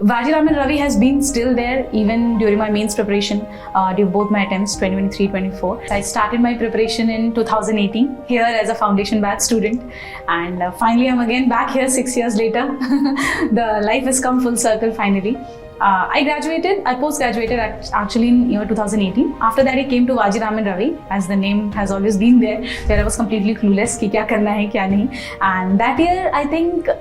Vajiraman Ravi has been still there even during my mains preparation, during both my attempts, 2023-24. I started my preparation in 2018 here as a foundation batch student, and finally I'm again back here 6 years later. The life has come full circle finally. I post-graduated actually in year 2018. After that I came to Vajiraman Ravi, as the name has always been there, where I was completely clueless कि क्या करना है क्या नहीं. And that year I think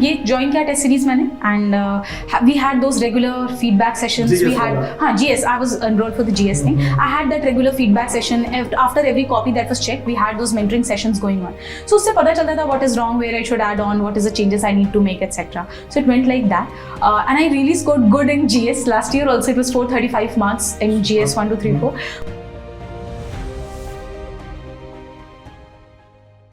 ये join किया test series मैंने, and we had those regular feedback sessions. GS we had GS. I was enrolled for the GS thing. I had that regular feedback session after every copy that was checked. We had those mentoring sessions going on. So उससे पता चलता था what is wrong, where I should add on, what is the changes I need to make, etc. So it went like that, and I really scored good in GS. Last year also it was 435 marks in GS 1, 2, 3, 4.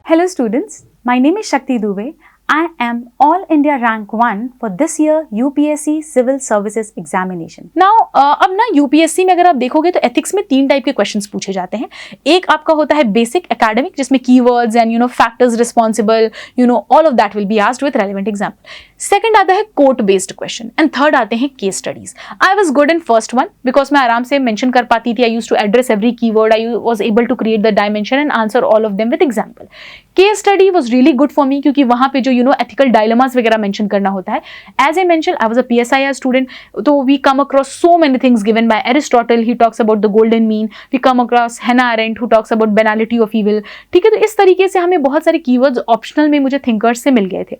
Hello students, my name is Shakti Dubey. I am All India Rank 1 for this year UPSC Civil Services Examination. Now, अब ना UPSC में अगर आप देखोगे तो ethics में 3 type के questions पूछे जाते हैं. एक आपका होता है बेसिक एकेडमिक, जिसमें keywords and factors responsible all of that will be asked with relevant example. Second आता है quote based question and third आते हैं case studies. I was good in first one because मैं आराम से मेंशन कर पाती थी. I used to address every keyword. I was able to create the dimension and answer all of them with example. Case study was really good for me क्योंकि वहां पे जो एथिकल डायलेमास वगैरह मेंशन करना होता है. As I mention, I was a PSIR student, तो we come across so many things given by Aristotle. He talks about the golden mean. We come across Hannah Arendt who talks about banality of evil. ठीक है, तो इस तरीके से हमें बहुत सारे कीवर्ड्स ऑप्शनल में मुझे थिंकर्स से मिल गए थे.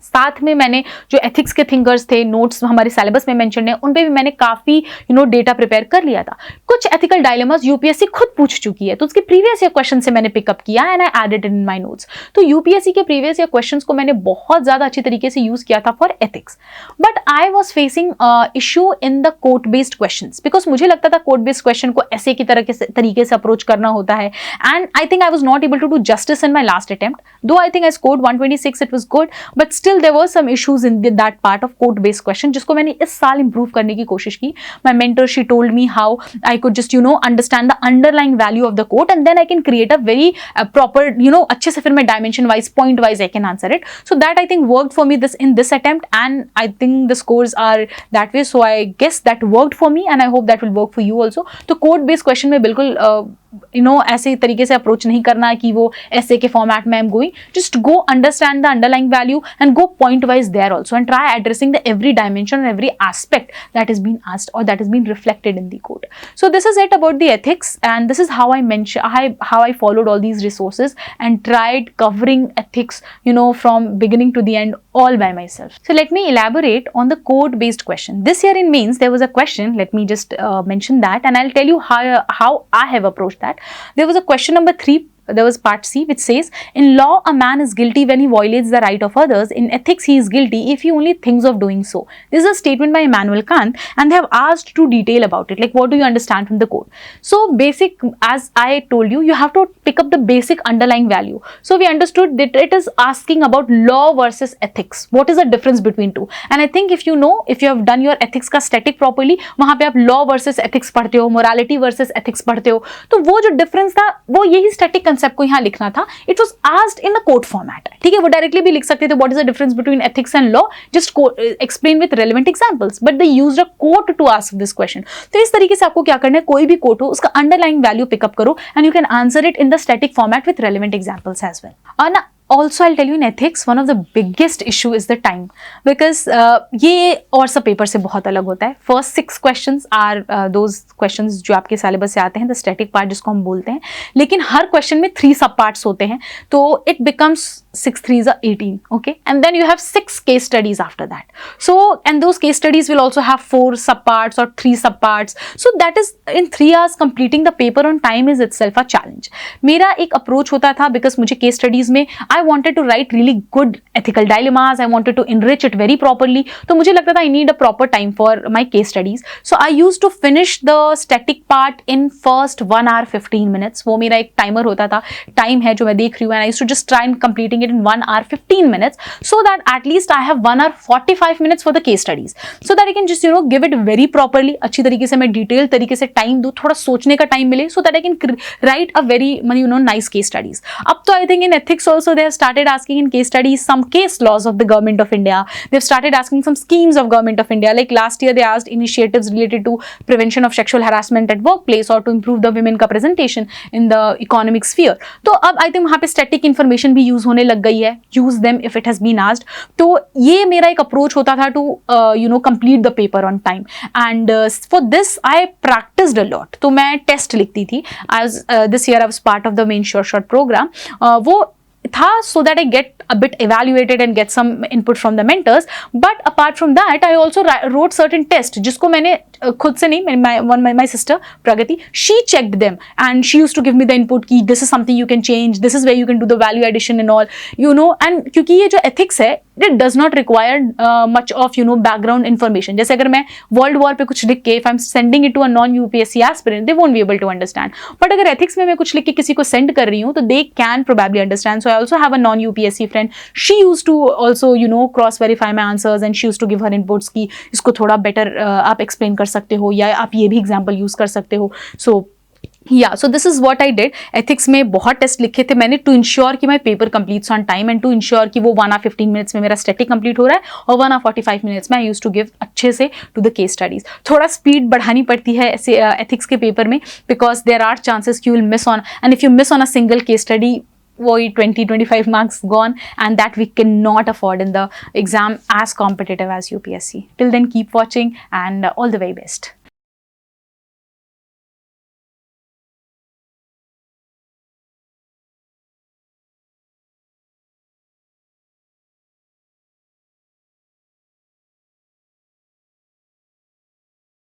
साथ में मैंने जो एथिक्स के थिंकर्स थे, नोट्स हमारे सिलेबस में मेंशन है, उन पे भी मैंने काफी डेटा प्रिपेयर कर लिया था. कुछ एथिकल डायलेमास यूपीएससी खुद पूछ चुकी है, तो उसके प्रीवियस ईयर क्वेश्चन से मैंने पिकअप किया and I added in my notes. तो यूपीएससी के प्रीवियस ईयर क्वेश्चंस को मैंने बहुत ज्यादा अच्छी तरीके से यूज किया था for ethics. But I was facing issue in the court based questions because मुझे लगता था कोर्ट बेस्ड क्वेश्चन को ऐसे की तरीके से अप्रोच करना होता है, and I think I was not able to do justice in my last attempt. Though I think I scored 126, it was good, but still there were some issues in that part of court based question, जिसको मैंने इस साल improve करने की कोशिश की. My mentor, she told me how I could just understand the underlying value of the court and then I can create a very proper अच्छे से फिर मैं dimension wise, point wise I can answer it. So that I think worked for me in this attempt, and I think the scores are that way. So I guess that worked for me and I hope that will work for you also. तो court based question में बिल्कुल ऐसे तरीके से approach नहीं करना है कि वो ऐसे के फॉर्मेट में I am going. Just go understand the underlying value and go point wise there also and try addressing the every dimension और every aspect that is been asked और that is been reflected in the code. So this is it about the ethics and this is how I followed all these resources and tried covering ethics from beginning to the end all by myself. So let me elaborate on the code based question. This year in mains there was a question, let me just mention that and I'll tell you how I have approached that. There was a question number 3. There was part C which says, in law a man is guilty when he violates the right of others. In ethics he is guilty if he only thinks of doing so. This is a statement by Immanuel Kant and they have asked to detail about it, like what do you understand from the code. So basic, as I told you, you have to pick up the basic underlying value. So we understood that it is asking about law versus ethics. What is the difference between two? And I think if you have done your ethics का static properly, वहाँ पे आप law versus ethics पढ़ते हो, morality versus ethics पढ़ते हो, तो वो जो difference था वो यही static कंसेप्ट को यहाँ लिखना था. It was asked in the quote format. ठीक है, वो डायरेक्टली भी लिख सकते थे what is the difference between ethics and law, just explain with relevant examples, but they used a quote to ask this question. तो इस तरीके से आपको क्या करना है, कोई भी कोर्ट हो उसका अंडरलाइंग वैल्यू पिकअप करो and you can answer it in the static format with relevant examples as well. और ना also I'll tell you in ethics one of the biggest issue is the time, because ये और सब paper से बहुत अलग होता है. First 6 questions are those questions जो आपके सिलेबस से आते हैं, the static part जिसको हम बोलते हैं, लेकिन हर क्वेश्चन में 3 सब पार्ट्स होते हैं, तो it becomes 6 3s are 18, okay, and then you have 6 case studies after that. So and those case studies will also have 4 sub parts or 3 sub parts. So that is in 3 hours completing the paper on time is itself a challenge. मेरा एक approach होता था because मुझे case studies में I wanted to write really good ethical dilemmas. I wanted to enrich it very properly. तो मुझे लगता था I need a proper time for my case studies. So I used to finish the static part in first 1 hour 15 minutes. वो मेरा एक timer होता था, time है जो मैं देख रही हूँ, and I used to just try and completing it in 1 hour 15 minutes so that at least I have 1 hour 45 minutes for the case studies. So that I can just give it very properly. अच्छी तरीके से मैं detail तरीके से time दूँ, थोड़ा सोचने का टाइम मिले so that I can write a very nice case studies. अब तो I think in ethics also they have started asking in case studies some case laws of the government of India. They've started asking some schemes of government of India. Like last year, they asked initiatives related to prevention of sexual harassment at workplace or to improve the women representation in the economic sphere. तो अब I think वहाँ पे static information भी use होने लग गई है. Use them if it has been asked. तो ये मेरा एक approach होता था to complete the paper on time. And for this I practiced a lot. तो मैं test लिखती थी. As this year I was part of the main Sure Shot program. वो था so that I get a bit evaluated and get some input from the mentors. But apart from that, I also wrote certain tests जिसको मैंने खुद से नहीं, my sister Pragati, she checked them and she used to give me the input कि this is something you can change, this is where you can do the value addition and all, and क्योंकि ये जो ethics है, it does not require much of background information. जैसे अगर मैं World War पे कुछ लिख के if I'm sending it to a non-UPSC aspirant, they won't be able to understand. But अगर ethics में मैं कुछ लिख के किसी को send कर रही हूँ, तो they can probably understand. So I also have a non-UPSC friend. She used to also cross verify my answers and she used to give her inputs कि इसको थोड़ा better आप explain कर सकते हो या आप ये भी example use कर सकते हो. So this is what I did. Ethics में बहुत टेस्ट लिखे थे मैंने to ensure कि my paper completes on time and to ensure कि वो 1 hour 15 minutes में मेरा static complete हो रहा है और 1 hour 45 minutes में I used to give अच्छे से to the case studies. थोड़ा speed बढ़ानी पड़ती है ऐसे ethics के paper में because there are chances कि you will miss on, and if you miss on a single case study, वही 20-25 marks gone, and that we cannot afford in the exam as competitive as UPSC. Till then, keep watching and all the very best.